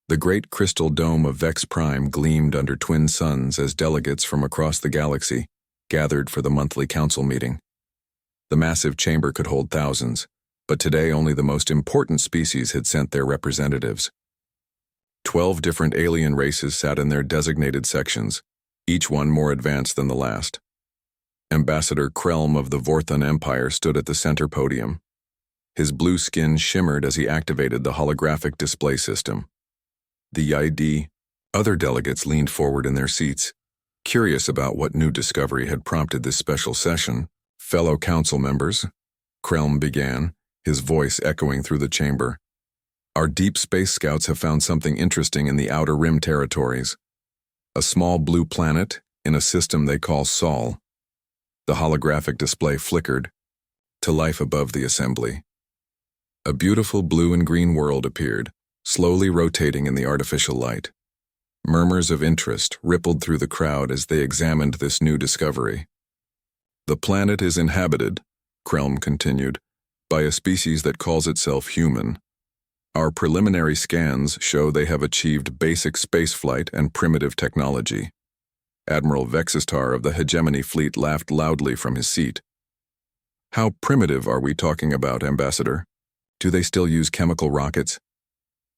The great crystal dome of Vex Prime gleamed under twin suns as delegates from across the galaxy gathered for the monthly council meeting. The massive chamber could hold thousands, but today only the most important species had sent their representatives. 12 different alien races sat in their designated sections, each one more advanced than the last. Ambassador Krelm of the Vorthon Empire stood at the center podium. His blue skin shimmered as he activated the holographic display system. The ID. Other delegates leaned forward in their seats, curious about what new discovery had prompted this special session. Fellow council members, Krelm began, his voice echoing through the chamber. Our deep space scouts have found something interesting in the Outer Rim territories. A small blue planet in a system they call Sol. The holographic display flickered to life above the assembly. A beautiful blue and green world appeared, slowly rotating in the artificial light. Murmurs of interest rippled through the crowd as they examined this new discovery. The planet is inhabited, Krelm continued, by a species that calls itself human. Our preliminary scans show they have achieved basic spaceflight and primitive technology. Admiral Vexistar of the Hegemony Fleet laughed loudly from his seat. How primitive are we talking about, Ambassador? Do they still use chemical rockets?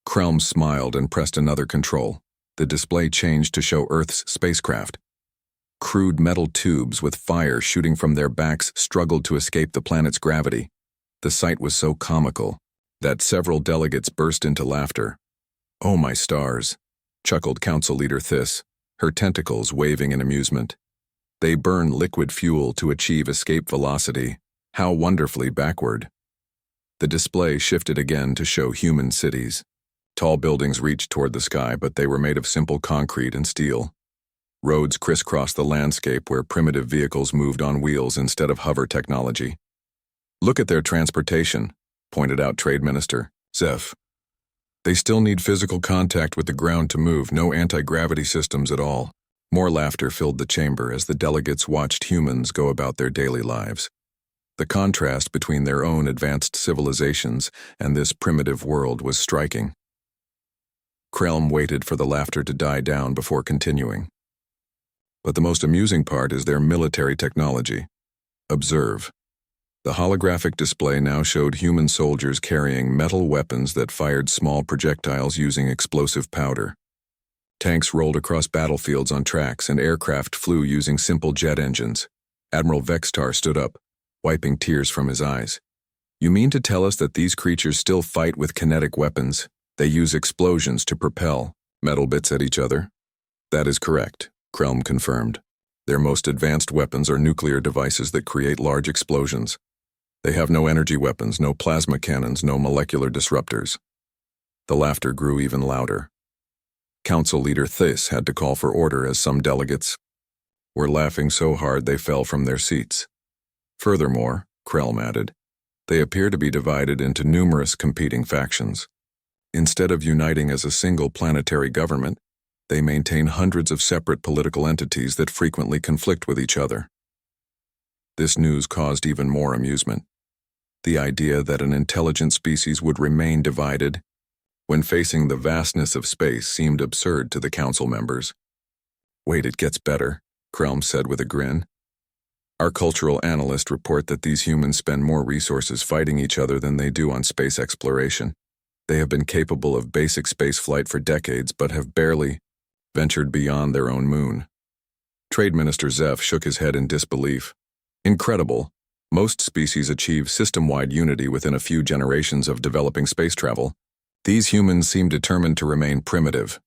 Krelm smiled and pressed another control. The display changed to show Earth's spacecraft. Crude metal tubes with fire shooting from their backs struggled to escape the planet's gravity. The sight was so comical that several delegates burst into laughter. Oh my stars, chuckled Council Leader Thys, her tentacles waving in amusement. They burn liquid fuel to achieve escape velocity. How wonderfully backward. The display shifted again to show human cities. Tall buildings reached toward the sky, but they were made of simple concrete and steel. Roads crisscrossed the landscape where primitive vehicles moved on wheels instead of hover technology. Look at their transportation, pointed out Trade Minister Zeph. They still need physical contact with the ground to move, no anti-gravity systems at all. More laughter filled the chamber as the delegates watched humans go about their daily lives. The contrast between their own advanced civilizations and this primitive world was striking. Krelm waited for the laughter to die down before continuing. But the most amusing part is their military technology. Observe. The holographic display now showed human soldiers carrying metal weapons that fired small projectiles using explosive powder. Tanks rolled across battlefields on tracks and aircraft flew using simple jet engines. Admiral Vextar stood up, wiping tears from his eyes. You mean to tell us that these creatures still fight with kinetic weapons? They use explosions to propel metal bits at each other? That is correct, Krelm confirmed. Their most advanced weapons are nuclear devices that create large explosions. They have no energy weapons, no plasma cannons, no molecular disruptors. The laughter grew even louder. Council Leader Thys had to call for order as some delegates were laughing so hard they fell from their seats. Furthermore, Krelm added, they appear to be divided into numerous competing factions. Instead of uniting as a single planetary government, they maintain hundreds of separate political entities that frequently conflict with each other. This news caused even more amusement. The idea that an intelligent species would remain divided when facing the vastness of space seemed absurd to the council members. Wait, it gets better, Krelm said with a grin. Our cultural analysts report that these humans spend more resources fighting each other than they do on space exploration. They have been capable of basic spaceflight for decades but have barely ventured beyond their own moon. Trade Minister Zeph shook his head in disbelief. Incredible. Most species achieve system-wide unity within a few generations of developing space travel. These humans seem determined to remain primitive.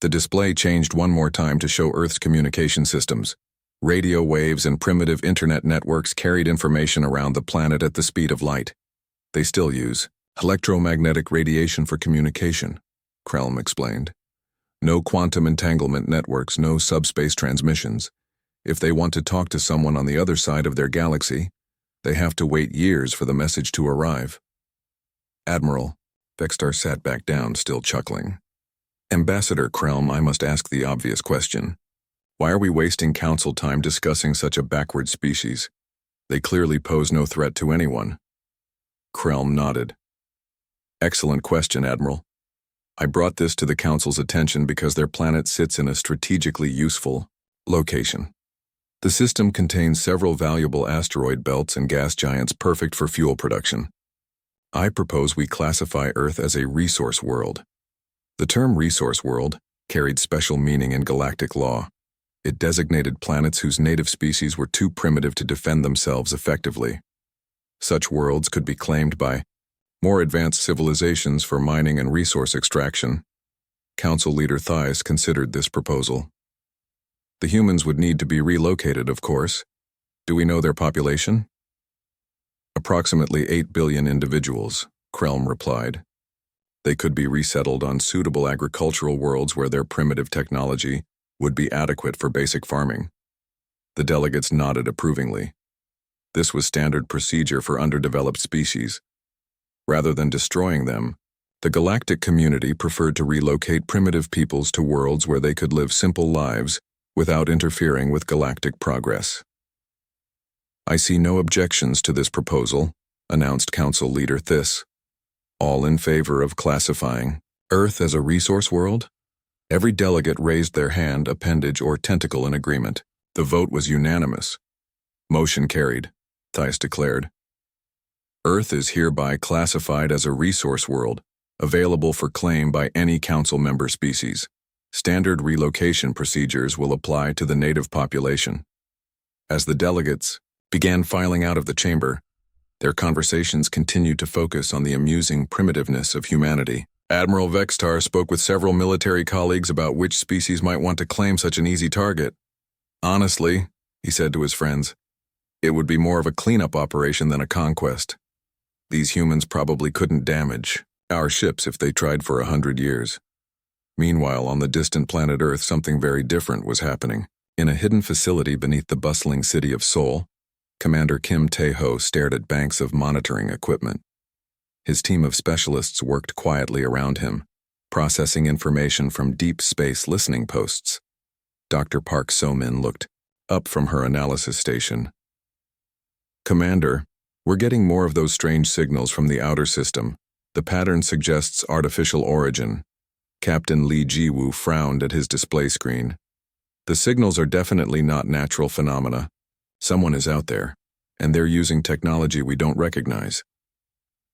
The display changed one more time to show Earth's communication systems. Radio waves and primitive internet networks carried information around the planet at the speed of light. They still use electromagnetic radiation for communication, Krelm explained. No quantum entanglement networks, no subspace transmissions. If they want to talk to someone on the other side of their galaxy, they have to wait years for the message to arrive. Admiral, Vextar sat back down, still chuckling. Ambassador Krelm, I must ask the obvious question. Why are we wasting council time discussing such a backward species? They clearly pose no threat to anyone. Krelm nodded. Excellent question, Admiral. I brought this to the Council's attention because their planet sits in a strategically useful location. The system contains several valuable asteroid belts and gas giants perfect for fuel production. I propose we classify Earth as a resource world. The term resource world carried special meaning in galactic law. It designated planets whose native species were too primitive to defend themselves effectively. Such worlds could be claimed by more advanced civilizations for mining and resource extraction. Council Leader Thies considered this proposal. The humans would need to be relocated, of course. Do we know their population? Approximately 8 billion individuals, Krelm replied. They could be resettled on suitable agricultural worlds where their primitive technology would be adequate for basic farming. The delegates nodded approvingly. This was standard procedure for underdeveloped species. Rather than destroying them, the galactic community preferred to relocate primitive peoples to worlds where they could live simple lives without interfering with galactic progress. I see no objections to this proposal, announced Council Leader Thies. All in favor of classifying Earth as a resource world? Every delegate raised their hand, appendage, or tentacle in agreement. The vote was unanimous. Motion carried, Thies declared. Earth is hereby classified as a resource world, available for claim by any council member species. Standard relocation procedures will apply to the native population. As the delegates began filing out of the chamber, their conversations continued to focus on the amusing primitiveness of humanity. Admiral Vextar spoke with several military colleagues about which species might want to claim such an easy target. Honestly, he said to his friends, it would be more of a cleanup operation than a conquest. These humans probably couldn't damage our ships if they tried for 100 years. Meanwhile, on the distant planet Earth, something very different was happening. In a hidden facility beneath the bustling city of Seoul, Commander Kim Tae-ho stared at banks of monitoring equipment. His team of specialists worked quietly around him, processing information from deep space listening posts. Dr. Park So-min looked up from her analysis station. Commander, we're getting more of those strange signals from the outer system. The pattern suggests artificial origin. Captain Lee Ji-woo frowned at his display screen. The signals are definitely not natural phenomena. Someone is out there, and they're using technology we don't recognize.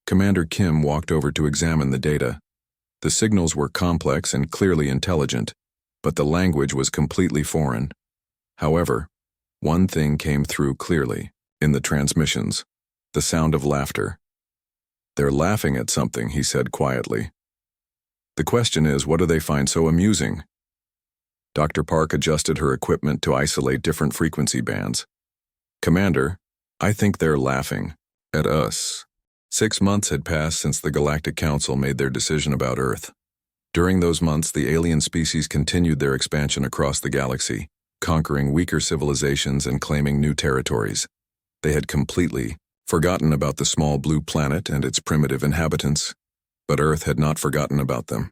Commander Kim walked over to examine the data. The signals were complex and clearly intelligent, but the language was completely foreign. However, one thing came through clearly in the transmissions: the sound of laughter. They're laughing at something, he said quietly. The question is, what do they find so amusing? Dr. Park adjusted her equipment to isolate different frequency bands. Commander, I think they're laughing at us. 6 months had passed since the Galactic Council made their decision about Earth. During those months, the alien species continued their expansion across the galaxy, conquering weaker civilizations and claiming new territories. They had completely forgotten about the small blue planet and its primitive inhabitants, but Earth had not forgotten about them.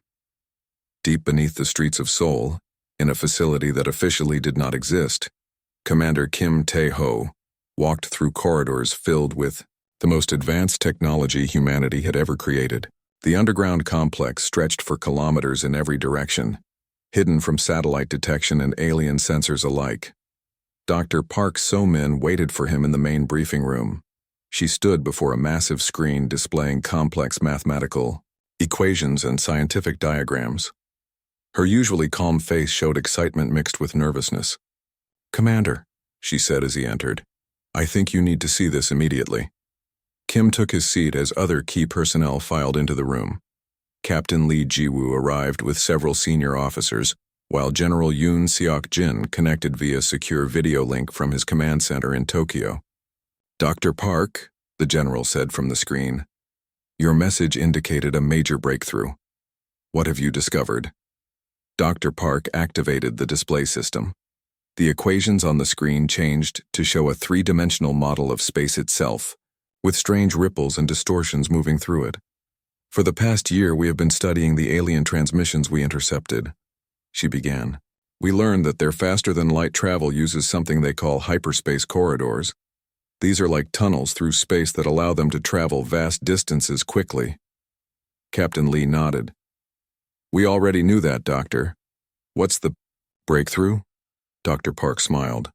Deep beneath the streets of Seoul, in a facility that officially did not exist, Commander Kim Tae-ho walked through corridors filled with the most advanced technology humanity had ever created. The underground complex stretched for kilometers in every direction, hidden from satellite detection and alien sensors alike. Dr. Park So-min waited for him in the main briefing room. She stood before a massive screen displaying complex mathematical equations and scientific diagrams. Her usually calm face showed excitement mixed with nervousness. "Commander," she said as he entered, "I think you need to see this immediately." Kim took his seat as other key personnel filed into the room. Captain Lee Ji-woo arrived with several senior officers, while General Yoon Seok-jin connected via secure video link from his command center in Tokyo. "Dr. Park," the general said from the screen, "your message indicated a major breakthrough. What have you discovered?" Dr. Park activated the display system. The equations on the screen changed to show a three-dimensional model of space itself, with strange ripples and distortions moving through it. "For the past year, we have been studying the alien transmissions we intercepted," she began. "We learned that their faster-than-light travel uses something they call hyperspace corridors. These are like tunnels through space that allow them to travel vast distances quickly." Captain Lee nodded. We already knew that, Doctor. What's the breakthrough? Dr. Park smiled.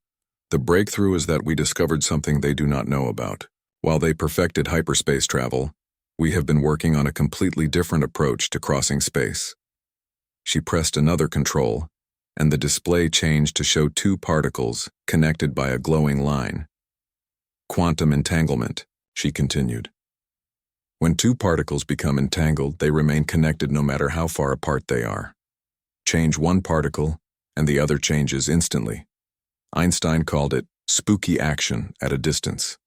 The breakthrough is that we discovered something they do not know about. While they perfected hyperspace travel, we have been working on a completely different approach to crossing space. She pressed another control, and the display changed to show two particles connected by a glowing line. Quantum entanglement, she continued. When two particles become entangled, they remain connected no matter how far apart they are. Change one particle, and the other changes instantly. Einstein called it spooky action at a distance.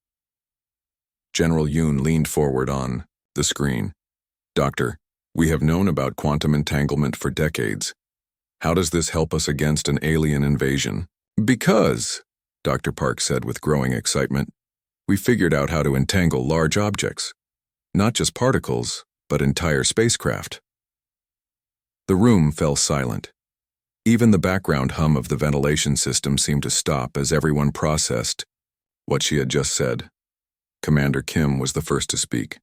General Yoon leaned forward on the screen. Doctor, we have known about quantum entanglement for decades. How does this help us against an alien invasion? Because, Dr. Park said with growing excitement, we figured out how to entangle large objects. Not just particles, but entire spacecraft. The room fell silent. Even the background hum of the ventilation system seemed to stop as everyone processed what she had just said. Commander Kim was the first to speak.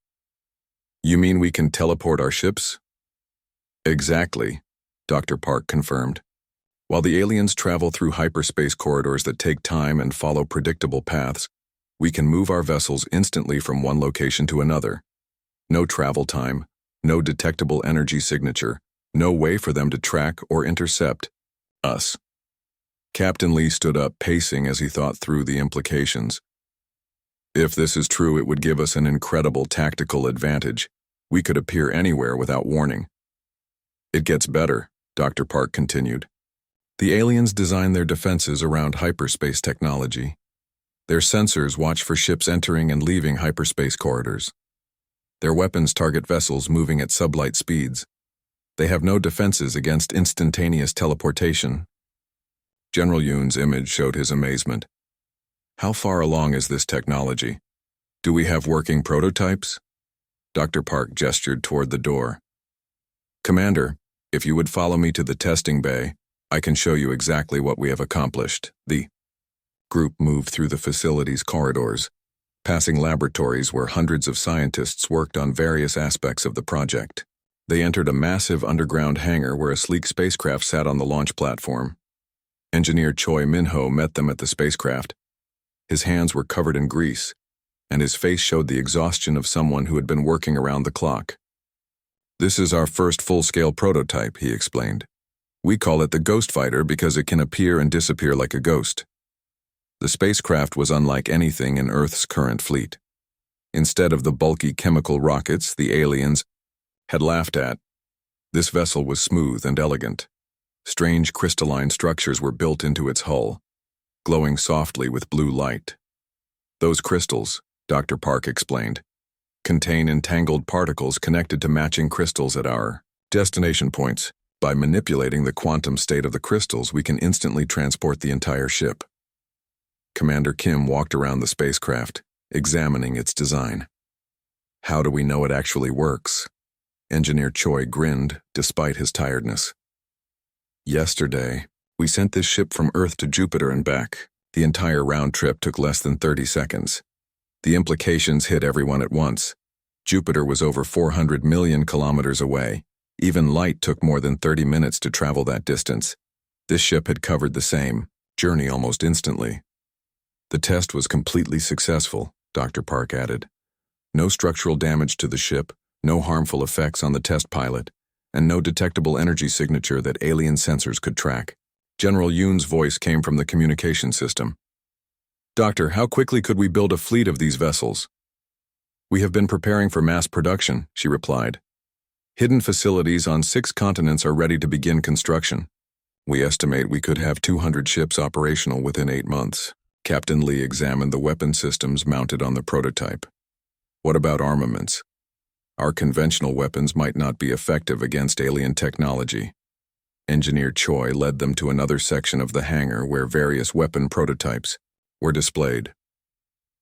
You mean we can teleport our ships? Exactly, Dr. Park confirmed. While the aliens travel through hyperspace corridors that take time and follow predictable paths, we can move our vessels instantly from one location to another. No travel time, no detectable energy signature, no way for them to track or intercept us. Captain Lee stood up, pacing as he thought through the implications. If this is true, it would give us an incredible tactical advantage. We could appear anywhere without warning. It gets better, Dr. Park continued. The aliens design their defenses around hyperspace technology. Their sensors watch for ships entering and leaving hyperspace corridors. Their weapons target vessels moving at sublight speeds. They have no defenses against instantaneous teleportation. General Yoon's image showed his amazement. How far along is this technology? Do we have working prototypes? Dr. Park gestured toward the door. Commander, if you would follow me to the testing bay, I can show you exactly what we have accomplished. The group moved through the facility's corridors, passing laboratories where hundreds of scientists worked on various aspects of the project. They entered a massive underground hangar where a sleek spacecraft sat on the launch platform. Engineer Choi Min-ho met them at the spacecraft. His hands were covered in grease, and his face showed the exhaustion of someone who had been working around the clock. This is our first full-scale prototype, he explained. We call it the Ghost Fighter because it can appear and disappear like a ghost. The spacecraft was unlike anything in Earth's current fleet. Instead of the bulky chemical rockets the aliens had laughed at, this vessel was smooth and elegant. Strange crystalline structures were built into its hull, glowing softly with blue light. Those crystals, Dr. Park explained, contain entangled particles connected to matching crystals at our destination points. By manipulating the quantum state of the crystals, we can instantly transport the entire ship. Commander Kim walked around the spacecraft, examining its design. How do we know it actually works? Engineer Choi grinned, despite his tiredness. Yesterday, we sent this ship from Earth to Jupiter and back. The entire round trip took less than 30 seconds. The implications hit everyone at once. Jupiter was over 400 million kilometers away. Even light took more than 30 minutes to travel that distance. This ship had covered the same journey almost instantly. The test was completely successful, Dr. Park added. No structural damage to the ship, no harmful effects on the test pilot, and no detectable energy signature that alien sensors could track. General Yoon's voice came from the communication system. Doctor, how quickly could we build a fleet of these vessels? We have been preparing for mass production, she replied. Hidden facilities on 6 continents are ready to begin construction. We estimate we could have 200 ships operational within 8 months. Captain Lee examined the weapon systems mounted on the prototype. What about armaments? Our conventional weapons might not be effective against alien technology. Engineer Choi led them to another section of the hangar where various weapon prototypes were displayed.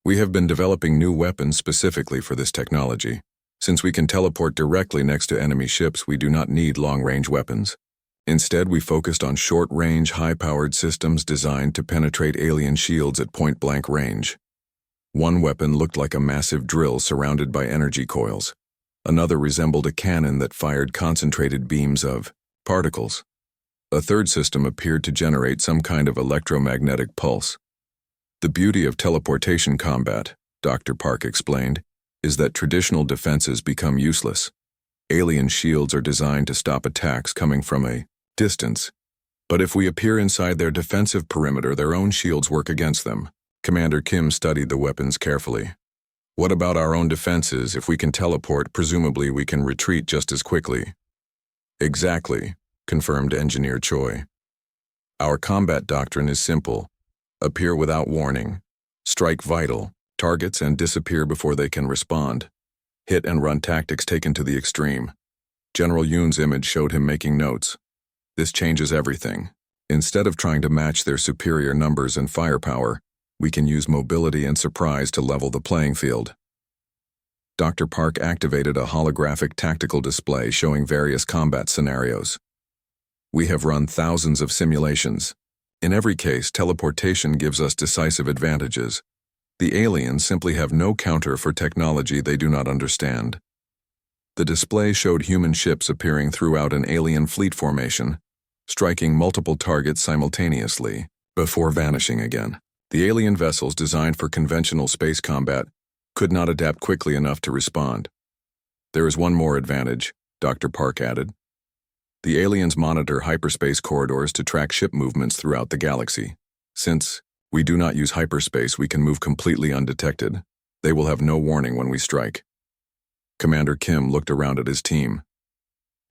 We have been developing new weapons specifically for this technology. Since we can teleport directly next to enemy ships, we do not need long-range weapons. Instead, we focused on short-range, high-powered systems designed to penetrate alien shields at point-blank range. One weapon looked like a massive drill surrounded by energy coils. Another resembled a cannon that fired concentrated beams of particles. A third system appeared to generate some kind of electromagnetic pulse. The beauty of teleportation combat, Dr. Park explained, is that traditional defenses become useless. Alien shields are designed to stop attacks coming from a distance. But if we appear inside their defensive perimeter, their own shields work against them. Commander Kim studied the weapons carefully. What about our own defenses? If we can teleport, presumably we can retreat just as quickly. Exactly, confirmed Engineer Choi. Our combat doctrine is simple. Appear without warning. Strike vital targets and disappear before they can respond. Hit and run tactics taken to the extreme. General Yoon's image showed him making notes. This changes everything. Instead of trying to match their superior numbers and firepower, we can use mobility and surprise to level the playing field. Dr. Park activated a holographic tactical display showing various combat scenarios. We have run thousands of simulations. In every case, teleportation gives us decisive advantages. The aliens simply have no counter for technology they do not understand. The display showed human ships appearing throughout an alien fleet formation, striking multiple targets simultaneously, before vanishing again. The alien vessels designed for conventional space combat could not adapt quickly enough to respond. There is one more advantage, Dr. Park added. The aliens monitor hyperspace corridors to track ship movements throughout the galaxy. Since we do not use hyperspace, we can move completely undetected. They will have no warning when we strike. Commander Kim looked around at his team.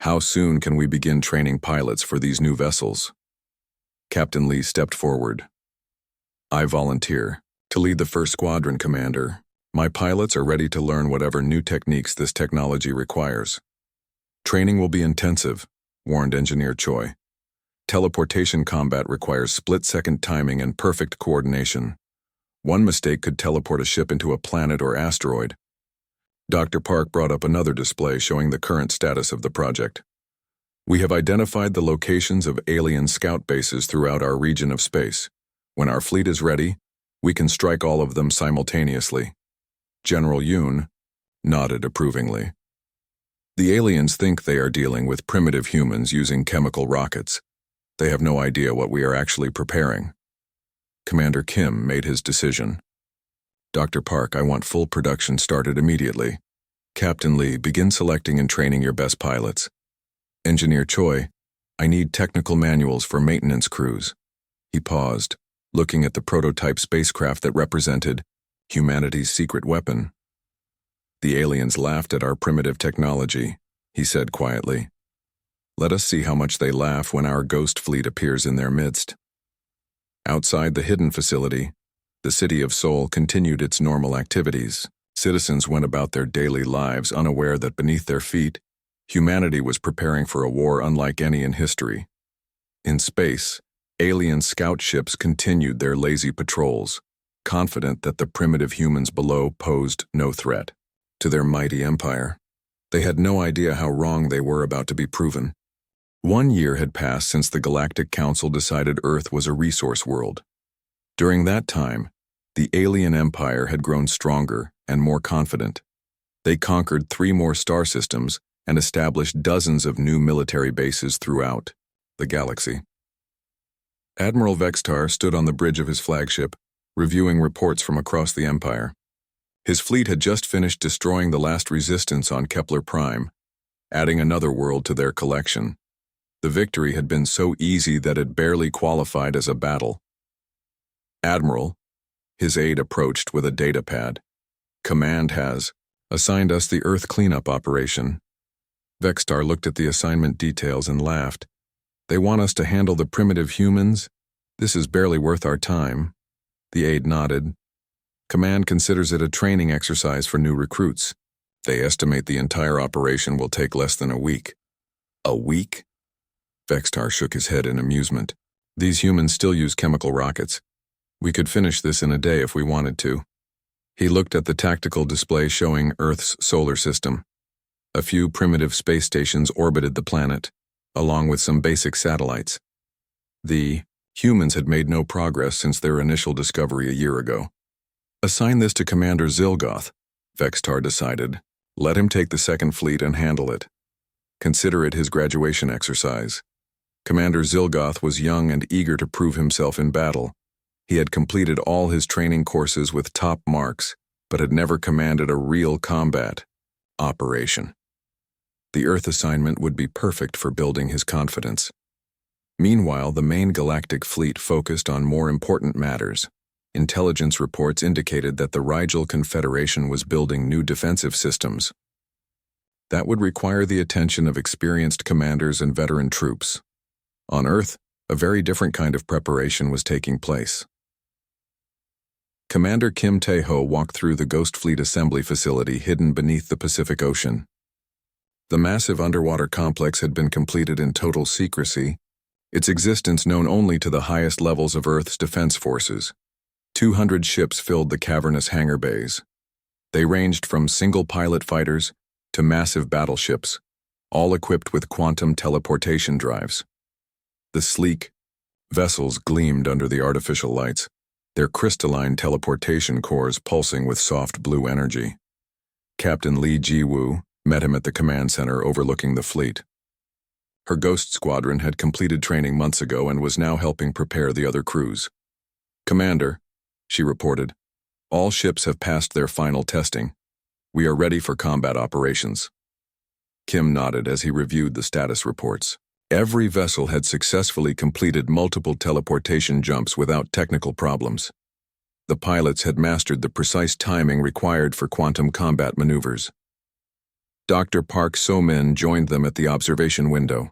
How soon can we begin training pilots for these new vessels? Captain Lee stepped forward. I volunteer to lead the first squadron, Commander. My pilots are ready to learn whatever new techniques this technology requires. Training will be intensive, warned Engineer Choi. Teleportation combat requires split-second timing and perfect coordination. One mistake could teleport a ship into a planet or asteroid. Dr. Park brought up another display showing the current status of the project. We have identified the locations of alien scout bases throughout our region of space. When our fleet is ready, we can strike all of them simultaneously. General Yoon nodded approvingly. The aliens think they are dealing with primitive humans using chemical rockets. They have no idea what we are actually preparing. Commander Kim made his decision. Dr. Park, I want full production started immediately. Captain Lee, begin selecting and training your best pilots. Engineer Choi, I need technical manuals for maintenance crews. He paused, looking at the prototype spacecraft that represented humanity's secret weapon. The aliens laughed at our primitive technology, he said quietly. Let us see how much they laugh when our ghost fleet appears in their midst. Outside the hidden facility, the city of Seoul continued its normal activities. Citizens went about their daily lives unaware that beneath their feet, humanity was preparing for a war unlike any in history. In space, alien scout ships continued their lazy patrols, confident that the primitive humans below posed no threat to their mighty empire. They had no idea how wrong they were about to be proven. 1 year had passed since the Galactic Council decided Earth was a resource world. During that time, the alien empire had grown stronger and more confident. They conquered 3 more star systems and established dozens of new military bases throughout the galaxy. Admiral Vextar stood on the bridge of his flagship, reviewing reports from across the empire. His fleet had just finished destroying the last resistance on Kepler Prime, adding another world to their collection. The victory had been so easy that it barely qualified as a battle. Admiral, his aide approached with a data pad. Command has assigned us the Earth cleanup operation. Vextar looked at the assignment details and laughed. They want us to handle the primitive humans? This is barely worth our time. The aide nodded. Command considers it a training exercise for new recruits. They estimate the entire operation will take less than a week. A week? Vextar shook his head in amusement. These humans still use chemical rockets. We could finish this in a day if we wanted to. He looked at the tactical display showing Earth's solar system. A few primitive space stations orbited the planet, along with some basic satellites. The humans had made no progress since their initial discovery a year ago. Assign this to Commander Zilgoth, Vextar decided, Let him take the second fleet and handle it. Consider it his graduation exercise. Commander Zilgoth was young and eager to prove himself in battle. He had completed all his training courses with top marks, but had never commanded a real combat operation. The Earth assignment would be perfect for building his confidence. Meanwhile, the main galactic fleet focused on more important matters. Intelligence reports indicated that the Rigel Confederation was building new defensive systems. That would require the attention of experienced commanders and veteran troops. On Earth, a very different kind of preparation was taking place. Commander Kim Tae-ho walked through the Ghost Fleet assembly facility hidden beneath the Pacific Ocean. The massive underwater complex had been completed in total secrecy, its existence known only to the highest levels of Earth's defense forces. 200 ships filled the cavernous hangar bays. They ranged from single-pilot fighters to massive battleships, all equipped with quantum teleportation drives. The sleek vessels gleamed under the artificial lights, their crystalline teleportation cores pulsing with soft blue energy. Captain Lee Ji-woo met him at the command center overlooking the fleet. Her Ghost Squadron had completed training months ago and was now helping prepare the other crews. "Commander," she reported, "all ships have passed their final testing. We are ready for combat operations." Kim nodded as he reviewed the status reports. Every vessel had successfully completed multiple teleportation jumps without technical problems. The pilots had mastered the precise timing required for quantum combat maneuvers. Dr. Park So-min joined them at the observation window.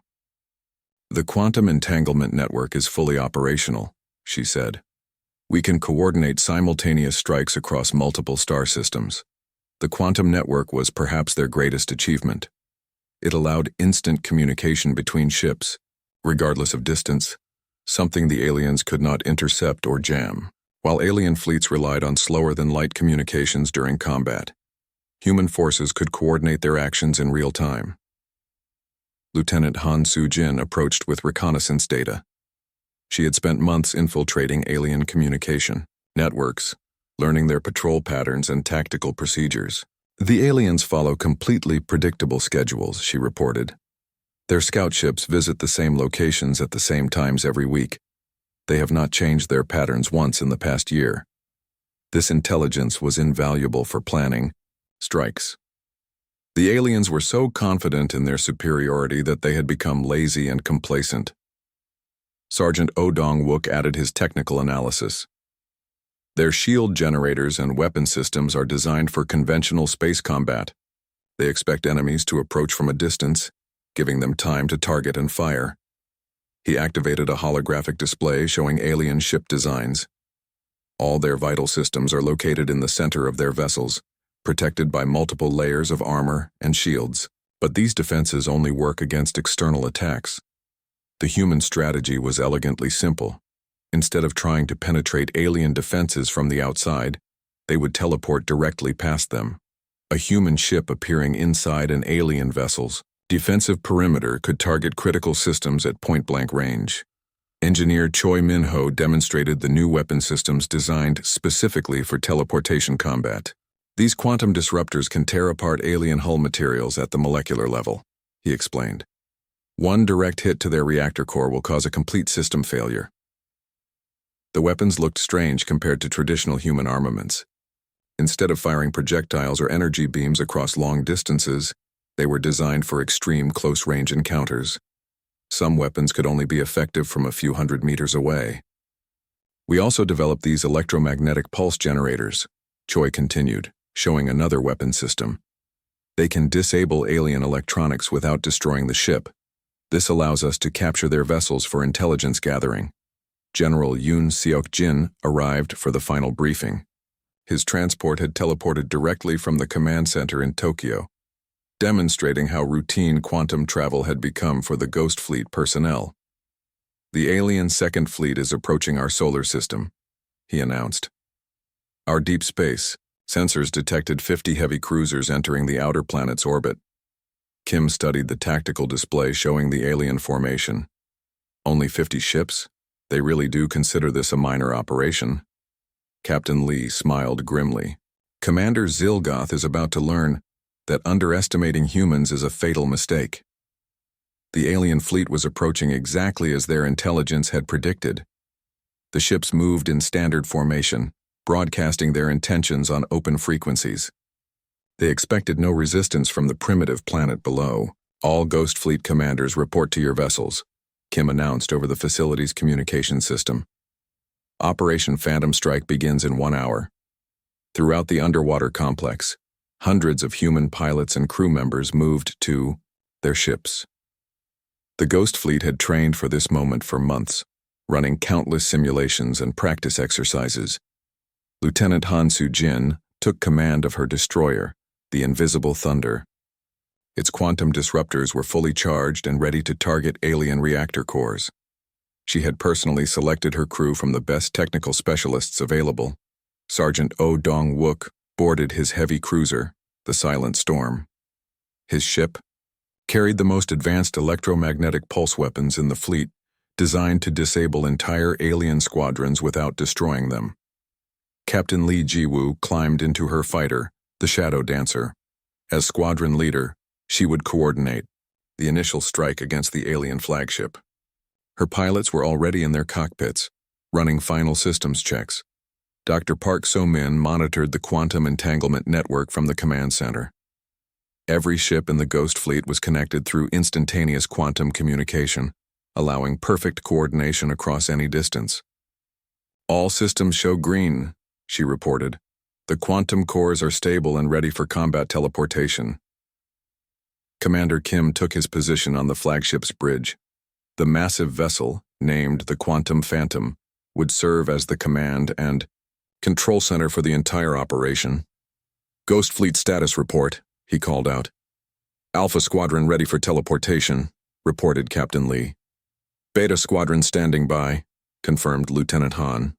"The quantum entanglement network is fully operational," she said. "We can coordinate simultaneous strikes across multiple star systems. The quantum network was perhaps their greatest achievement. It allowed instant communication between ships, regardless of distance, something the aliens could not intercept or jam. While alien fleets relied on slower-than-light communications during combat, human forces could coordinate their actions in real time." Lieutenant Han Soo-jin approached with reconnaissance data. She had spent months infiltrating alien communication networks, learning their patrol patterns and tactical procedures. "The aliens follow completely predictable schedules," she reported. "Their scout ships visit the same locations at the same times every week. They have not changed their patterns once in the past year. This intelligence was invaluable for planning strikes." The aliens were so confident in their superiority that they had become lazy and complacent. Sergeant Oh Dong-wook added his technical analysis. "Their shield generators and weapon systems are designed for conventional space combat. They expect enemies to approach from a distance, giving them time to target and fire." He activated a holographic display showing alien ship designs. All their vital systems are located in the center of their vessels, protected by multiple layers of armor and shields. But these defenses only work against external attacks. The human strategy was elegantly simple. Instead of trying to penetrate alien defenses from the outside, they would teleport directly past them. A human ship appearing inside an alien vessel's defensive perimeter could target critical systems at point-blank range. Engineer Choi Min-ho demonstrated the new weapon systems designed specifically for teleportation combat. "These quantum disruptors can tear apart alien hull materials at the molecular level," he explained. "One direct hit to their reactor core will cause a complete system failure." The weapons looked strange compared to traditional human armaments. Instead of firing projectiles or energy beams across long distances, they were designed for extreme close-range encounters. Some weapons could only be effective from a few hundred meters away. "We also developed these electromagnetic pulse generators," Choi continued, showing another weapon system. "They can disable alien electronics without destroying the ship. This allows us to capture their vessels for intelligence gathering." General Yoon Seok-jin arrived for the final briefing. His transport had teleported directly from the command center in Tokyo, demonstrating how routine quantum travel had become for the Ghost Fleet personnel. "The alien Second Fleet is approaching our solar system," he announced. "Our deep space sensors detected 50 heavy cruisers entering the outer planet's orbit." Kim studied the tactical display showing the alien formation. "Only 50 ships? They really do consider this a minor operation." Captain Lee smiled grimly. "Commander Zilgoth is about to learn that underestimating humans is a fatal mistake. The alien fleet was approaching exactly as their intelligence had predicted. The ships moved in standard formation, broadcasting their intentions on open frequencies. They expected no resistance from the primitive planet below. "All Ghost Fleet commanders report to your vessels," Kim announced over the facility's communication system. "Operation Phantom Strike begins in 1 hour." Throughout the underwater complex, hundreds of human pilots and crew members moved to their ships. The Ghost Fleet had trained for this moment for months, running countless simulations and practice exercises. Lieutenant Han Soo-jin took command of her destroyer, the Invisible Thunder. Its quantum disruptors were fully charged and ready to target alien reactor cores. She had personally selected her crew from the best technical specialists available. Sergeant Oh Dong-wook boarded his heavy cruiser, the Silent Storm. His ship carried the most advanced electromagnetic pulse weapons in the fleet, designed to disable entire alien squadrons without destroying them. Captain Lee Ji-woo climbed into her fighter, the Shadow Dancer. As squadron leader, she would coordinate the initial strike against the alien flagship. Her pilots were already in their cockpits, running final systems checks. Dr. Park So-min monitored the quantum entanglement network from the command center. Every ship in the Ghost Fleet was connected through instantaneous quantum communication, allowing perfect coordination across any distance. "All systems show green," she reported. "The quantum cores are stable and ready for combat teleportation." Commander Kim took his position on the flagship's bridge. The massive vessel, named the Quantum Phantom, would serve as the command and control center for the entire operation. "Ghost Fleet status report," he called out. "Alpha Squadron ready for teleportation," reported Captain Lee. "Beta Squadron standing by," confirmed Lieutenant Han.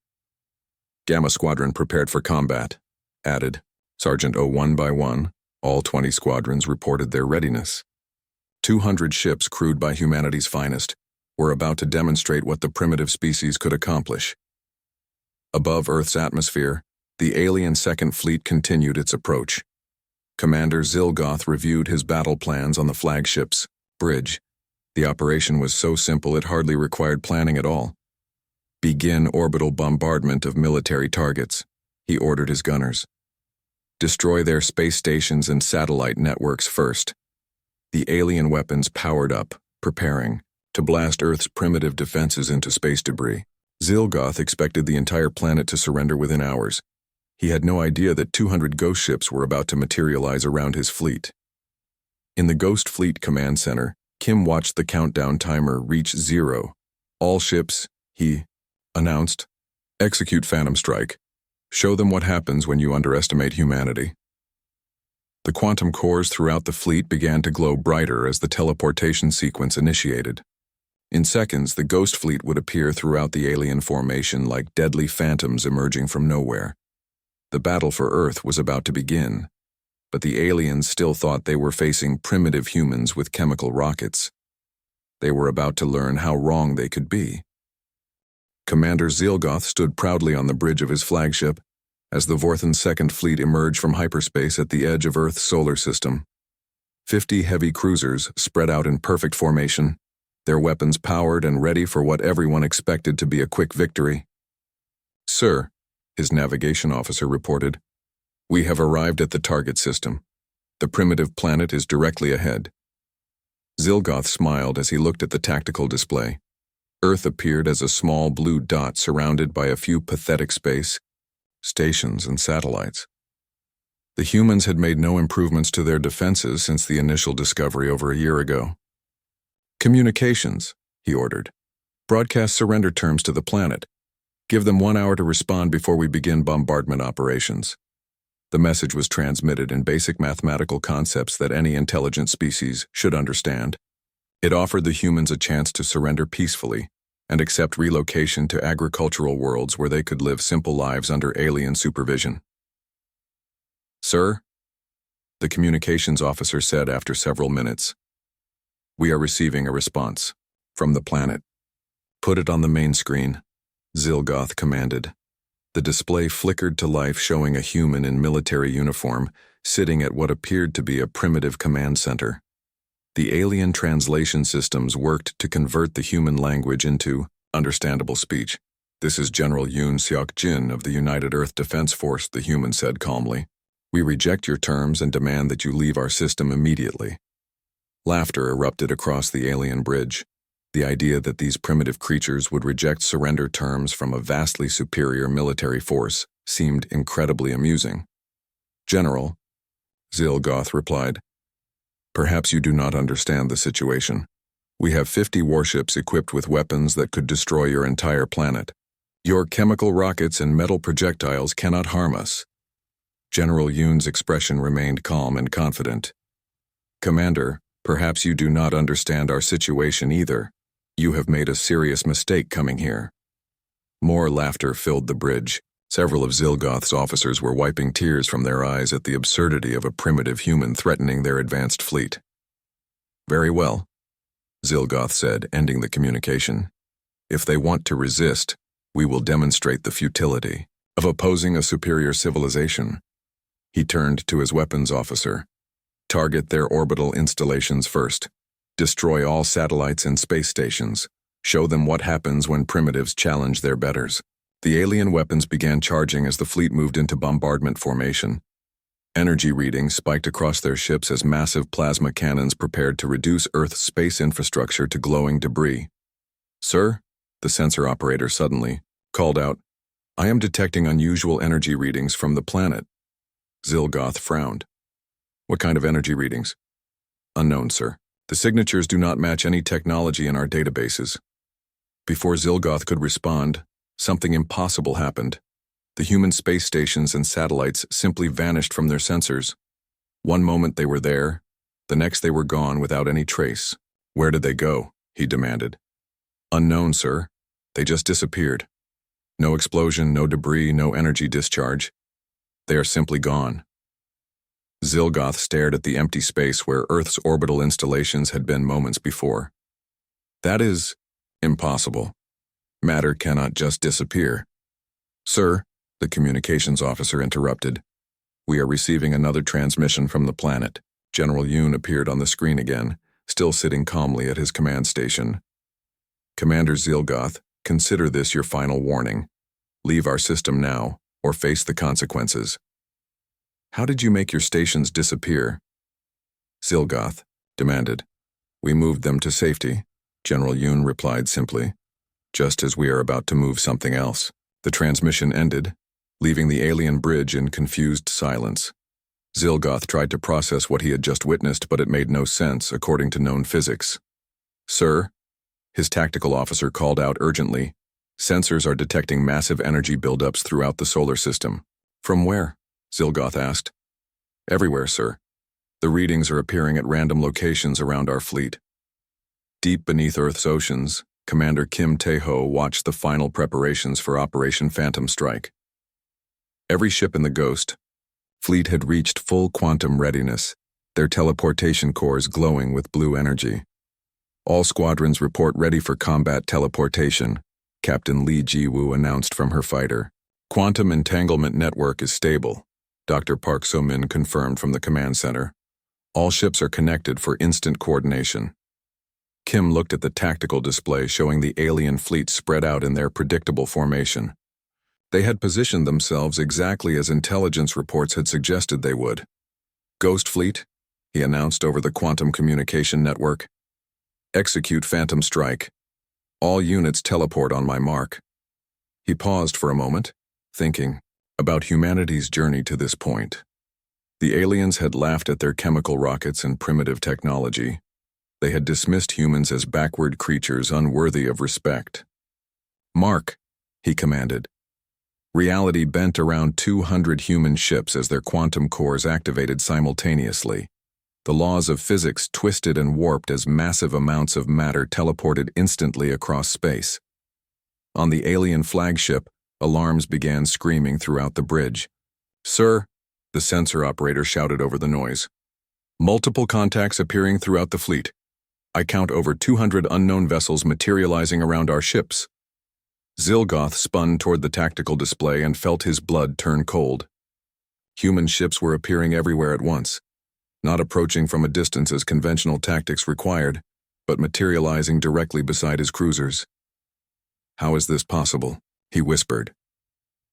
"Gamma Squadron prepared for combat," added Sergeant O. One by one. All 20 squadrons reported their readiness. 200 ships crewed by humanity's finest were about to demonstrate what the primitive species could accomplish. Above Earth's atmosphere, the alien Second Fleet continued its approach. Commander Zilgoth reviewed his battle plans on the flagship's bridge. The operation was so simple it hardly required planning at all. "Begin orbital bombardment of military targets," he ordered his gunners. "Destroy their space stations and satellite networks first." The alien weapons powered up, preparing to blast Earth's primitive defenses into space debris. Zilgoth expected the entire planet to surrender within hours. He had no idea that 200 ghost ships were about to materialize around his fleet. In the Ghost Fleet Command Center, Kim watched the countdown timer reach 0. "All ships," he announced, "execute Phantom Strike. Show them what happens when you underestimate humanity." The quantum cores throughout the fleet began to glow brighter as the teleportation sequence initiated. In seconds, the Ghost Fleet would appear throughout the alien formation like deadly phantoms emerging from nowhere. The battle for Earth was about to begin, but the aliens still thought they were facing primitive humans with chemical rockets. They were about to learn how wrong they could be. Commander Zilgoth stood proudly on the bridge of his flagship as the Vorthan Second Fleet emerged from hyperspace at the edge of Earth's solar system. 50 heavy cruisers spread out in perfect formation, their weapons powered and ready for what everyone expected to be a quick victory. "Sir," his navigation officer reported, "we have arrived at the target system. The primitive planet is directly ahead." Zilgoth smiled as he looked at the tactical display. Earth appeared as a small blue dot surrounded by a few pathetic space stations and satellites. The humans had made no improvements to their defenses since the initial discovery over a year ago. "Communications," he ordered. "Broadcast surrender terms to the planet. Give them 1 hour to respond before we begin bombardment operations." The message was transmitted in basic mathematical concepts that any intelligent species should understand. It offered the humans a chance to surrender peacefully and accept relocation to agricultural worlds where they could live simple lives under alien supervision. "Sir," the communications officer said after several minutes, "we are receiving a response from the planet." "Put it on the main screen," Zilgoth commanded. The display flickered to life, showing a human in military uniform sitting at what appeared to be a primitive command center. The alien translation systems worked to convert the human language into understandable speech. "This is General Yoon Seok-jin of the United Earth Defense Force," the human said calmly. "We reject your terms and demand that you leave our system immediately." Laughter erupted across the alien bridge. The idea that these primitive creatures would reject surrender terms from a vastly superior military force seemed incredibly amusing. "General," Zilgoth replied, "perhaps you do not understand the situation. We have 50 warships equipped with weapons that could destroy your entire planet. Your chemical rockets and metal projectiles cannot harm us." General Yoon's expression remained calm and confident. "Commander, perhaps you do not understand our situation either. You have made a serious mistake coming here." More laughter filled the bridge. Several of Zilgoth's officers were wiping tears from their eyes at the absurdity of a primitive human threatening their advanced fleet. "Very well," Zilgoth said, ending the communication. "If they want to resist, we will demonstrate the futility of opposing a superior civilization." He turned to his weapons officer. "Target their orbital installations first. Destroy all satellites and space stations. Show them what happens when primitives challenge their betters." The alien weapons began charging as the fleet moved into bombardment formation. Energy readings spiked across their ships as massive plasma cannons prepared to reduce Earth's space infrastructure to glowing debris. "Sir," the sensor operator suddenly called out, "I am detecting unusual energy readings from the planet." Zilgoth frowned. "What kind of energy readings?" "Unknown, sir. The signatures do not match any technology in our databases." Before Zilgoth could respond, something impossible happened. The human space stations and satellites simply vanished from their sensors. One moment they were there, the next they were gone without any trace. "Where did they go?" he demanded. "Unknown, sir. They just disappeared. No explosion, no debris, no energy discharge. They are simply gone." Zilgoth stared at the empty space where Earth's orbital installations had been moments before. "That is impossible. Matter cannot just disappear." "Sir," the communications officer interrupted, "we are receiving another transmission from the planet." General Yoon appeared on the screen again, still sitting calmly at his command station. "Commander Zilgoth, consider this your final warning. Leave our system now, or face the consequences." "How did you make your stations disappear?" Zilgoth demanded. "We moved them to safety," General Yoon replied simply. "Just as we are about to move something else." The transmission ended, leaving the alien bridge in confused silence. Zilgoth tried to process what he had just witnessed, but it made no sense according to known physics. "Sir," his tactical officer called out urgently, "sensors are detecting massive energy buildups throughout the solar system." "From where?" Zilgoth asked. "Everywhere, sir. The readings are appearing at random locations around our fleet." Deep beneath Earth's oceans, Commander Kim Tae-ho watched the final preparations for Operation Phantom Strike. Every ship in the Ghost fleet had reached full quantum readiness, their teleportation cores glowing with blue energy. "All squadrons report ready for combat teleportation," Captain Lee Ji-woo announced from her fighter. "Quantum entanglement network is stable," Dr. Park So-min confirmed from the command center. "All ships are connected for instant coordination." Kim looked at the tactical display showing the alien fleet spread out in their predictable formation. They had positioned themselves exactly as intelligence reports had suggested they would. "Ghost Fleet," he announced over the quantum communication network. "Execute Phantom Strike. All units teleport on my mark." He paused for a moment, thinking about humanity's journey to this point. The aliens had laughed at their chemical rockets and primitive technology. They had dismissed humans as backward creatures unworthy of respect. "Mark," he commanded. Reality bent around 200 human ships as their quantum cores activated simultaneously. The laws of physics twisted and warped as massive amounts of matter teleported instantly across space. On the alien flagship, alarms began screaming throughout the bridge. "Sir," the sensor operator shouted over the noise. "Multiple contacts appearing throughout the fleet. I count over 200 unknown vessels materializing around our ships." Zilgoth spun toward the tactical display and felt his blood turn cold. Human ships were appearing everywhere at once, not approaching from a distance as conventional tactics required, but materializing directly beside his cruisers. "How is this possible?" he whispered.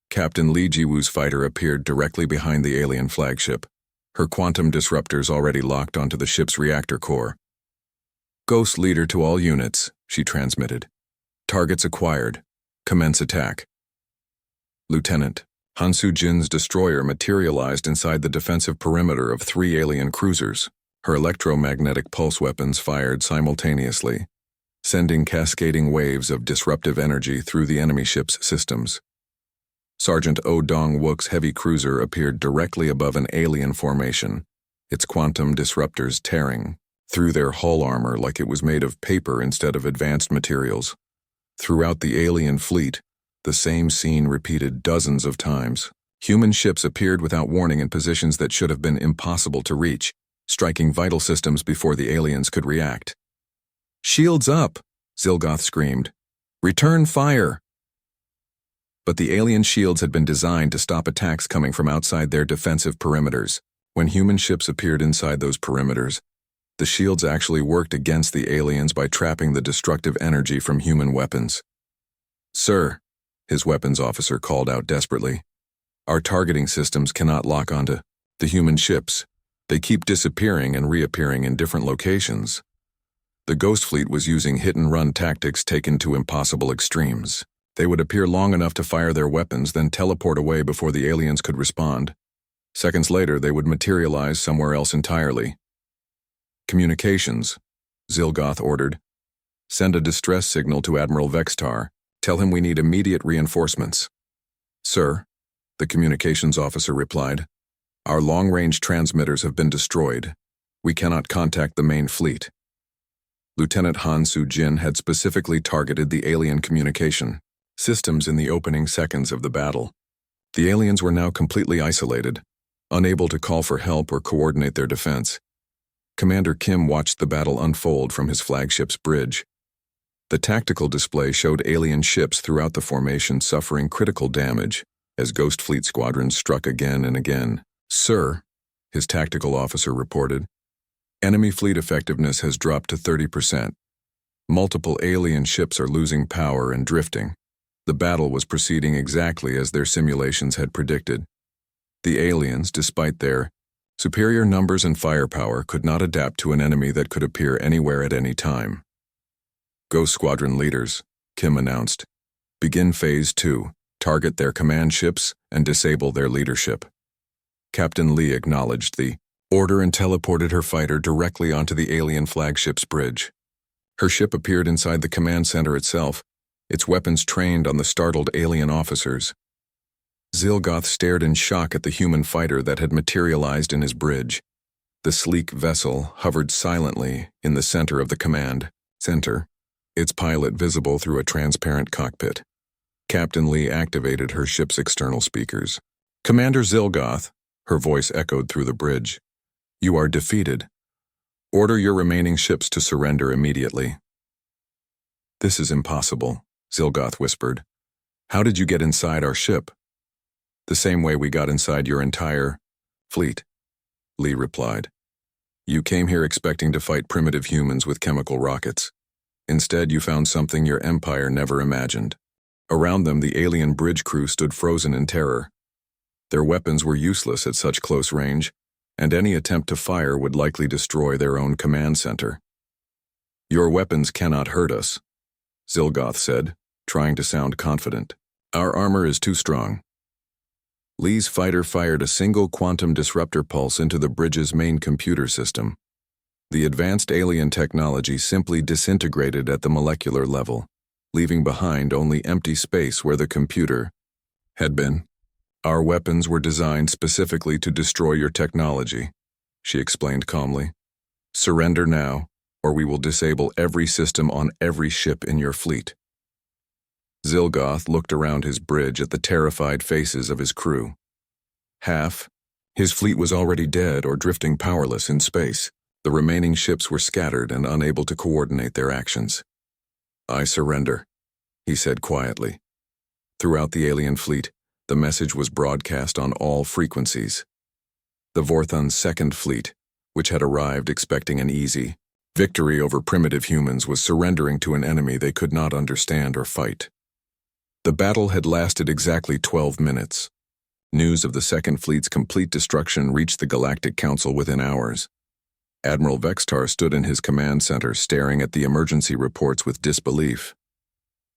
Captain Li Jiwu's fighter appeared directly behind the alien flagship, her quantum disruptors already locked onto the ship's reactor core. "Ghost leader to all units," she transmitted. "Targets acquired. Commence attack." Lieutenant, Hansu Jin's destroyer materialized inside the defensive perimeter of 3 alien cruisers. Her electromagnetic pulse weapons fired simultaneously, sending cascading waves of disruptive energy through the enemy ship's systems. Sergeant Oh Dong-wook's heavy cruiser appeared directly above an alien formation, its quantum disruptors tearing through their hull armor like it was made of paper instead of advanced materials. Throughout the alien fleet, the same scene repeated dozens of times. Human ships appeared without warning in positions that should have been impossible to reach, striking vital systems before the aliens could react. "Shields up!" Zilgoth screamed. "Return fire!" But the alien shields had been designed to stop attacks coming from outside their defensive perimeters. When human ships appeared inside those perimeters, the shields actually worked against the aliens by trapping the destructive energy from human weapons. "Sir," his weapons officer called out desperately, "our targeting systems cannot lock onto the human ships. They keep disappearing and reappearing in different locations." The Ghost Fleet was using hit-and-run tactics taken to impossible extremes. They would appear long enough to fire their weapons, then teleport away before the aliens could respond. Seconds later, they would materialize somewhere else entirely. "Communications," Zilgoth ordered. "Send a distress signal to Admiral Vextar. Tell him we need immediate reinforcements." "Sir," the communications officer replied, "our long-range transmitters have been destroyed. We cannot contact the main fleet." Lieutenant Hansu Jin had specifically targeted the alien communication systems in the opening seconds of the battle. The aliens were now completely isolated, unable to call for help or coordinate their defense. Commander Kim watched the battle unfold from his flagship's bridge. The tactical display showed alien ships throughout the formation suffering critical damage as Ghost Fleet squadrons struck again and again. "Sir," his tactical officer reported, "enemy fleet effectiveness has dropped to 30%. Multiple alien ships are losing power and drifting." The battle was proceeding exactly as their simulations had predicted. The aliens, despite their superior numbers and firepower, could not adapt to an enemy that could appear anywhere at any time. "Ghost Squadron leaders," Kim announced, "begin Phase 2, target their command ships and disable their leadership." Captain Lee acknowledged the order and teleported her fighter directly onto the alien flagship's bridge. Her ship appeared inside the command center itself, its weapons trained on the startled alien officers. Zilgoth stared in shock at the human fighter that had materialized in his bridge. The sleek vessel hovered silently in the center of the command center, its pilot visible through a transparent cockpit. Captain Lee activated her ship's external speakers. "Commander Zilgoth," her voice echoed through the bridge, "you are defeated. Order your remaining ships to surrender immediately." "This is impossible," Zilgoth whispered. "How did you get inside our ship?" "The same way we got inside your entire fleet," Lee replied. "You came here expecting to fight primitive humans with chemical rockets. Instead, you found something your empire never imagined." Around them, the alien bridge crew stood frozen in terror. Their weapons were useless at such close range, and any attempt to fire would likely destroy their own command center. "Your weapons cannot hurt us," Zilgoth said, trying to sound confident. "Our armor is too strong." Lee's fighter fired a single quantum disruptor pulse into the bridge's main computer system. The advanced alien technology simply disintegrated at the molecular level, leaving behind only empty space where the computer had been. "Our weapons were designed specifically to destroy your technology," she explained calmly. "Surrender now, or we will disable every system on every ship in your fleet." Zilgoth looked around his bridge at the terrified faces of his crew. Half his fleet was already dead or drifting powerless in space. The remaining ships were scattered and unable to coordinate their actions. "I surrender," he said quietly. Throughout the alien fleet, the message was broadcast on all frequencies. The Vorthon's Second Fleet, which had arrived expecting an easy victory over primitive humans, was surrendering to an enemy they could not understand or fight. The battle had lasted exactly 12 minutes. News of the Second Fleet's complete destruction reached the Galactic Council within hours. Admiral Vextar stood in his command center staring at the emergency reports with disbelief.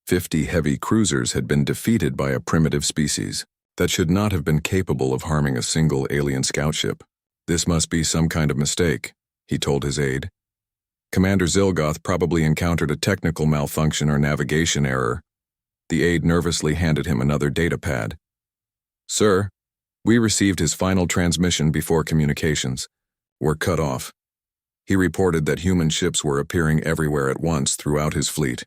50 heavy cruisers had been defeated by a primitive species that should not have been capable of harming a single alien scout ship. This must be some kind of mistake, he told his aide. Commander Zilgoth probably encountered a technical malfunction or navigation error. The aide nervously handed him another data pad. Sir, we received his final transmission before communications were cut off. He reported that human ships were appearing everywhere at once throughout his fleet.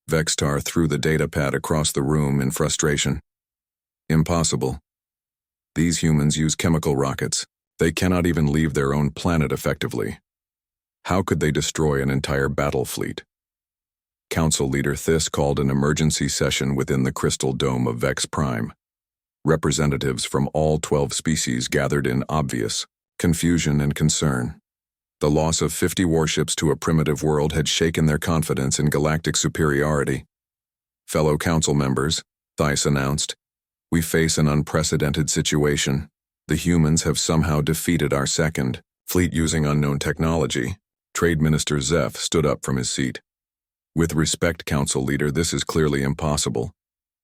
Vextar threw the data pad across the room in frustration. Impossible. These humans use chemical rockets. They cannot even leave their own planet effectively. How could they destroy an entire battle fleet? Council Leader Thys called an emergency session within the crystal dome of Vex Prime. Representatives from all 12 species gathered in obvious confusion and concern. The loss of 50 warships to a primitive world had shaken their confidence in galactic superiority. Fellow council members, Thys announced, we face an unprecedented situation. The humans have somehow defeated our second fleet using unknown technology. Trade Minister Zeph stood up from his seat. With respect, Council Leader, this is clearly impossible.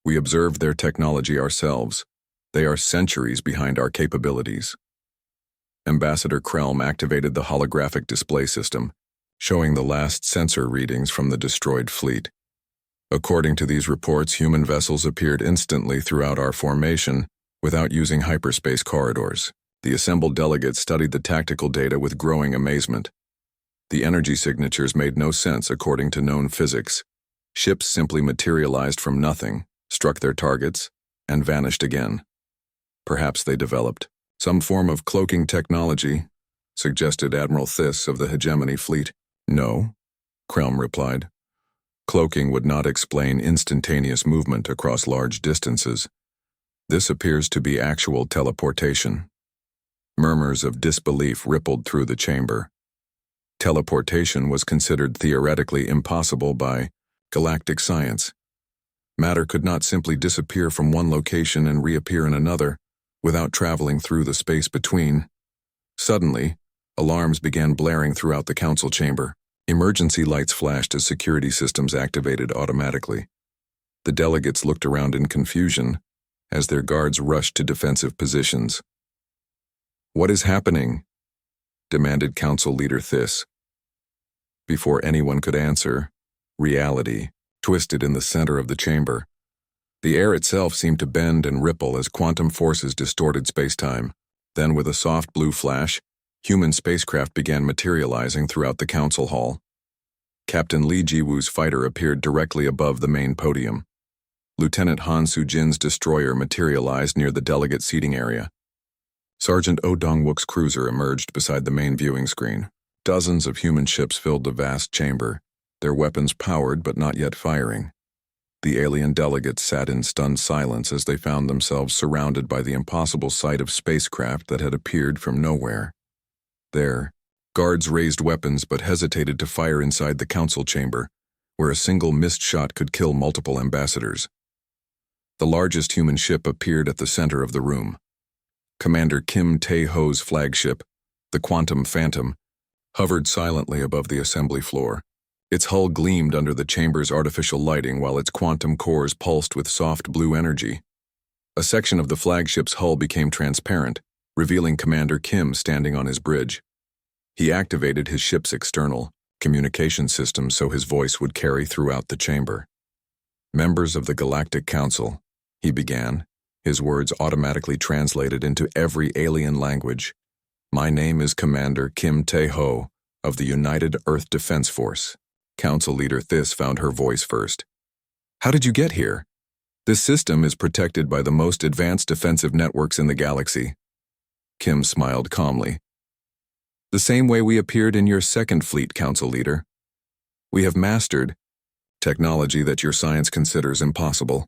We observed their technology ourselves. They are centuries behind our capabilities. Ambassador Krelm activated the holographic display system, showing the last sensor readings from the destroyed fleet. According to these reports, human vessels appeared instantly throughout our formation without using hyperspace corridors. The assembled delegates studied the tactical data with growing amazement. The energy signatures made no sense according to known physics. Ships simply materialized from nothing, struck their targets, and vanished again. Perhaps they developed some form of cloaking technology, suggested Admiral Thys of the Hegemony Fleet. No, Krelm replied. Cloaking would not explain instantaneous movement across large distances. This appears to be actual teleportation. Murmurs of disbelief rippled through the chamber. Teleportation was considered theoretically impossible by galactic science. Matter could not simply disappear from one location and reappear in another without traveling through the space between. Suddenly, alarms began blaring throughout the council chamber. Emergency lights flashed as security systems activated automatically. The delegates looked around in confusion as their guards rushed to defensive positions. What is happening? Demanded Council Leader Thys. Before anyone could answer, reality twisted in the center of the chamber. The air itself seemed to bend and ripple as quantum forces distorted space-time. Then, with a soft blue flash, human spacecraft began materializing throughout the council hall. Captain Li Jiwu's fighter appeared directly above the main podium. Lieutenant Han Sujin's destroyer materialized near the delegate seating area. Sergeant Oh Dongwook's cruiser emerged beside the main viewing screen. Dozens of human ships filled the vast chamber, their weapons powered but not yet firing. The alien delegates sat in stunned silence as they found themselves surrounded by the impossible sight of spacecraft that had appeared from nowhere. There, guards raised weapons but hesitated to fire inside the council chamber, where a single missed shot could kill multiple ambassadors. The largest human ship appeared at the center of the room. Commander Kim Tae-ho's flagship, the Quantum Phantom, hovered silently above the assembly floor. Its hull gleamed under the chamber's artificial lighting while its quantum cores pulsed with soft blue energy. A section of the flagship's hull became transparent, revealing Commander Kim standing on his bridge. He activated his ship's external communication system so his voice would carry throughout the chamber. Members of the Galactic Council, he began, his words automatically translated into every alien language. My name is Commander Kim Tae-ho of the United Earth Defense Force. Council Leader Thys found her voice first. How did you get here? This system is protected by the most advanced defensive networks in the galaxy. Kim smiled calmly. The same way we appeared in your second fleet, Council Leader. We have mastered technology that your science considers impossible.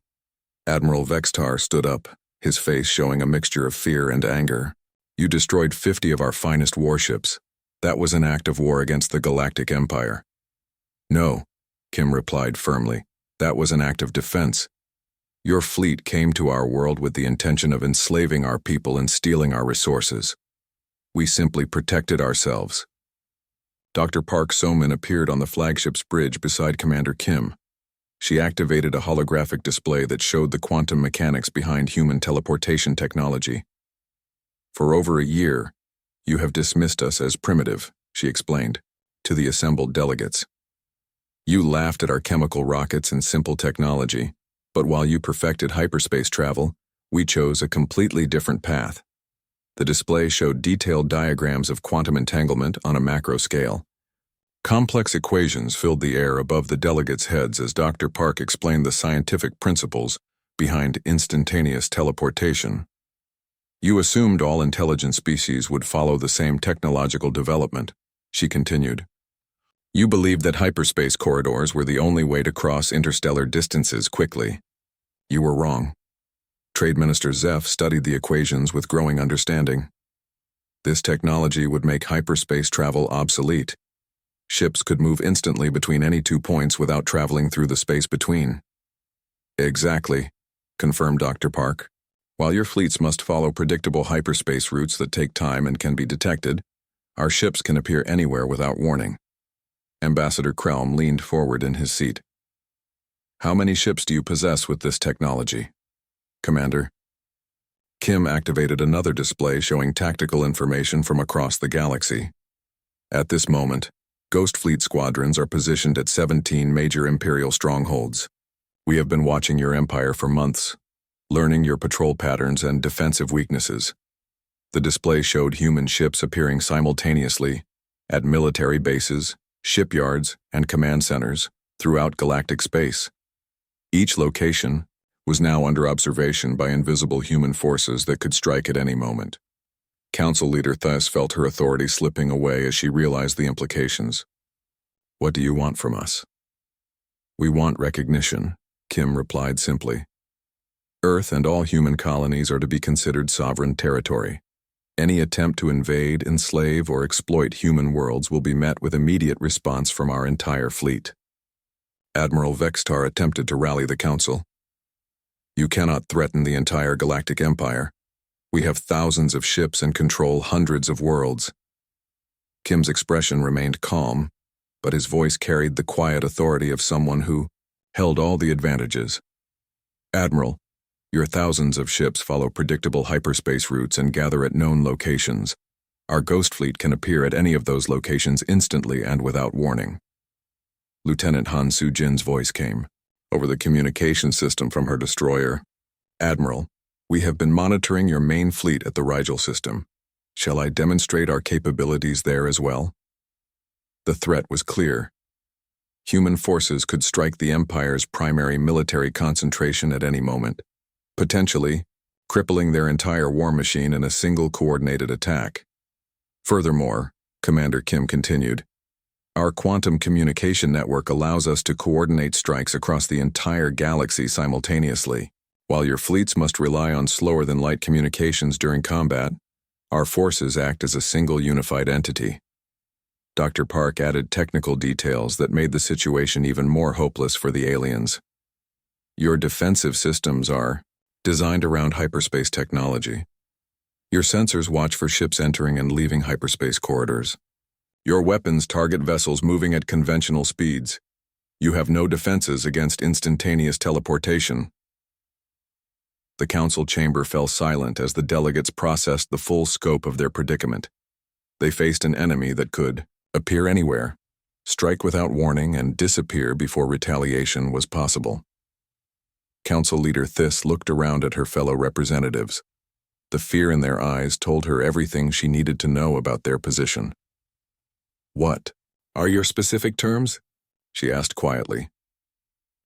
Admiral Vextar stood up, his face showing a mixture of fear and anger. You destroyed 50 of our finest warships. That was an act of war against the Galactic Empire. No, Kim replied firmly. That was an act of defense. Your fleet came to our world with the intention of enslaving our people and stealing our resources. We simply protected ourselves. Dr. Park Somin appeared on the flagship's bridge beside Commander Kim. She activated a holographic display that showed the quantum mechanics behind human teleportation technology. For over a year, you have dismissed us as primitive, she explained, to the assembled delegates. You laughed at our chemical rockets and simple technology, but while you perfected hyperspace travel, we chose a completely different path. The display showed detailed diagrams of quantum entanglement on a macro scale. Complex equations filled the air above the delegates' heads as Dr. Park explained the scientific principles behind instantaneous teleportation. You assumed all intelligent species would follow the same technological development, she continued. You believed that hyperspace corridors were the only way to cross interstellar distances quickly. You were wrong. Trade Minister Zeph studied the equations with growing understanding. This technology would make hyperspace travel obsolete. Ships could move instantly between any 2 points without traveling through the space between. Exactly, confirmed Dr. Park. While your fleets must follow predictable hyperspace routes that take time and can be detected, our ships can appear anywhere without warning. Ambassador Krelm leaned forward in his seat. How many ships do you possess with this technology, Commander? Kim activated another display showing tactical information from across the galaxy. At this moment, Ghost Fleet squadrons are positioned at 17 major Imperial strongholds. We have been watching your empire for months, learning your patrol patterns and defensive weaknesses. The display showed human ships appearing simultaneously at military bases, shipyards, and command centers throughout galactic space. Each location was now under observation by invisible human forces that could strike at any moment. Council Leader Thess felt her authority slipping away as she realized the implications. What do you want from us? We want recognition, Kim replied simply. Earth and all human colonies are to be considered sovereign territory. Any attempt to invade, enslave, or exploit human worlds will be met with immediate response from our entire fleet. Admiral Vextar attempted to rally the Council. You cannot threaten the entire Galactic Empire. We have thousands of ships and control hundreds of worlds. Kim's expression remained calm, but his voice carried the quiet authority of someone who held all the advantages. Admiral, your thousands of ships follow predictable hyperspace routes and gather at known locations. Our Ghost Fleet can appear at any of those locations instantly and without warning. Lieutenant Han Soo-jin's voice came over the communication system from her destroyer. Admiral, we have been monitoring your main fleet at the Rigel system. Shall I demonstrate our capabilities there as well? The threat was clear. Human forces could strike the Empire's primary military concentration at any moment, potentially crippling their entire war machine in a single coordinated attack. Furthermore, Commander Kim continued, our quantum communication network allows us to coordinate strikes across the entire galaxy simultaneously. While your fleets must rely on slower-than-light communications during combat, our forces act as a single unified entity. Dr. Park added technical details that made the situation even more hopeless for the aliens. Your defensive systems are designed around hyperspace technology. Your sensors watch for ships entering and leaving hyperspace corridors. Your weapons target vessels moving at conventional speeds. You have no defenses against instantaneous teleportation. The council chamber fell silent as the delegates processed the full scope of their predicament. They faced an enemy that could appear anywhere, strike without warning, and disappear before retaliation was possible. Council Leader Thys looked around at her fellow representatives. The fear in their eyes told her everything she needed to know about their position. What are your specific terms? She asked quietly.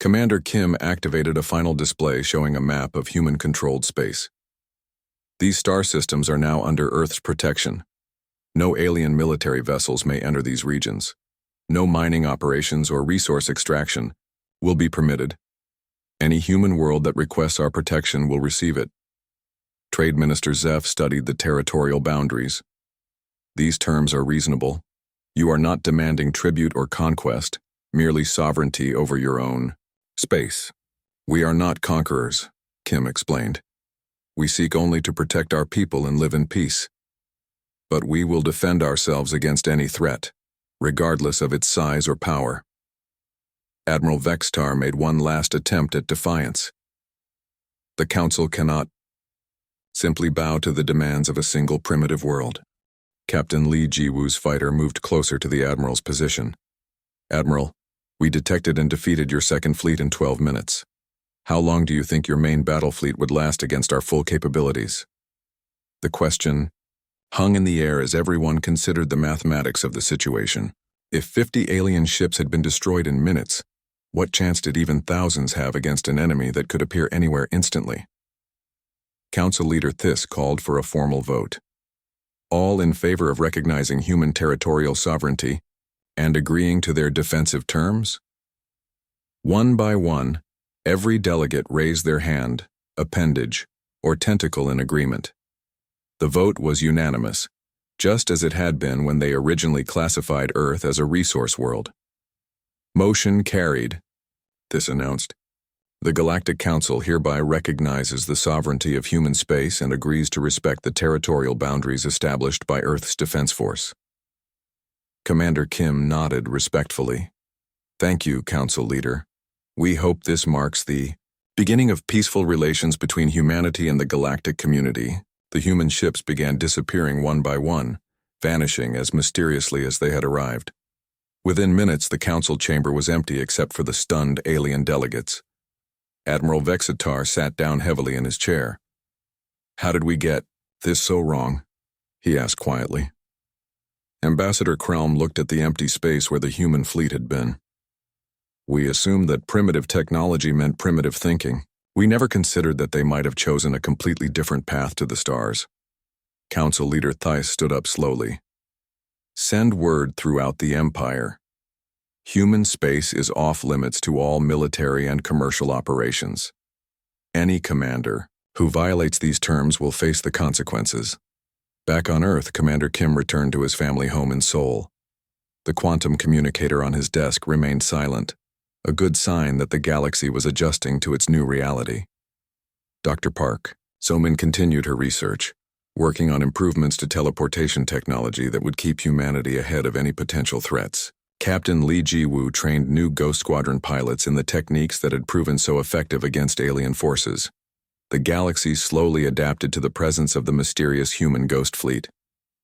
Commander Kim activated a final display showing a map of human-controlled space. These star systems are now under Earth's protection. No alien military vessels may enter these regions. No mining operations or resource extraction will be permitted. Any human world that requests our protection will receive it. Trade Minister Zeph studied the territorial boundaries. These terms are reasonable. You are not demanding tribute or conquest, merely sovereignty over your own space. We are not conquerors, Kim explained. We seek only to protect our people and live in peace. But we will defend ourselves against any threat, regardless of its size or power. Admiral Vextar made one last attempt at defiance. The Council cannot simply bow to the demands of a single primitive world. Captain Li Jiwu's fighter moved closer to the Admiral's position. Admiral, we detected and defeated your second fleet in 12 minutes. How long do you think your main battle fleet would last against our full capabilities? The question hung in the air as everyone considered the mathematics of the situation. If 50 alien ships had been destroyed in minutes, what chance did even thousands have against an enemy that could appear anywhere instantly? Council Leader Thys called for a formal vote. All in favor of recognizing human territorial sovereignty and agreeing to their defensive terms? One by one, every delegate raised their hand, appendage, or tentacle in agreement. The vote was unanimous, just as it had been when they originally classified Earth as a resource world. Motion carried, Thys announced. The Galactic Council hereby recognizes the sovereignty of human space and agrees to respect the territorial boundaries established by Earth's Defense Force. Commander Kim nodded respectfully. Thank you, Council Leader. We hope this marks the beginning of peaceful relations between humanity and the galactic community. The human ships began disappearing one by one, vanishing as mysteriously as they had arrived. Within minutes, the council chamber was empty except for the stunned alien delegates. Admiral Vextar sat down heavily in his chair. How did we get this so wrong? He asked quietly. Ambassador Krelm looked at the empty space where the human fleet had been. We assumed that primitive technology meant primitive thinking. We never considered that they might have chosen a completely different path to the stars. Council Leader Thys stood up slowly. Send word throughout the Empire. Human space is off-limits to all military and commercial operations. Any commander who violates these terms will face the consequences. Back on Earth, Commander Kim returned to his family home in Seoul. The quantum communicator on his desk remained silent, a good sign that the galaxy was adjusting to its new reality. Dr. Park, Somin continued her research, working on improvements to teleportation technology that would keep humanity ahead of any potential threats. Captain Li Jiwu trained new Ghost Squadron pilots in the techniques that had proven so effective against alien forces. The galaxy slowly adapted to the presence of the mysterious human ghost fleet.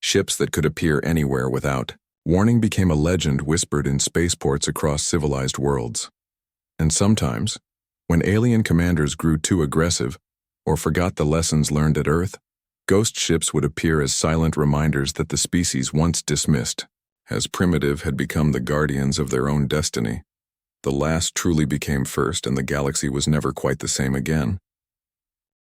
Ships that could appear anywhere without warning became a legend whispered in spaceports across civilized worlds. And sometimes, when alien commanders grew too aggressive or forgot the lessons learned at Earth, ghost ships would appear as silent reminders that the species once dismissed, as primitive had become the guardians of their own destiny. The last truly became first, and the galaxy was never quite the same again.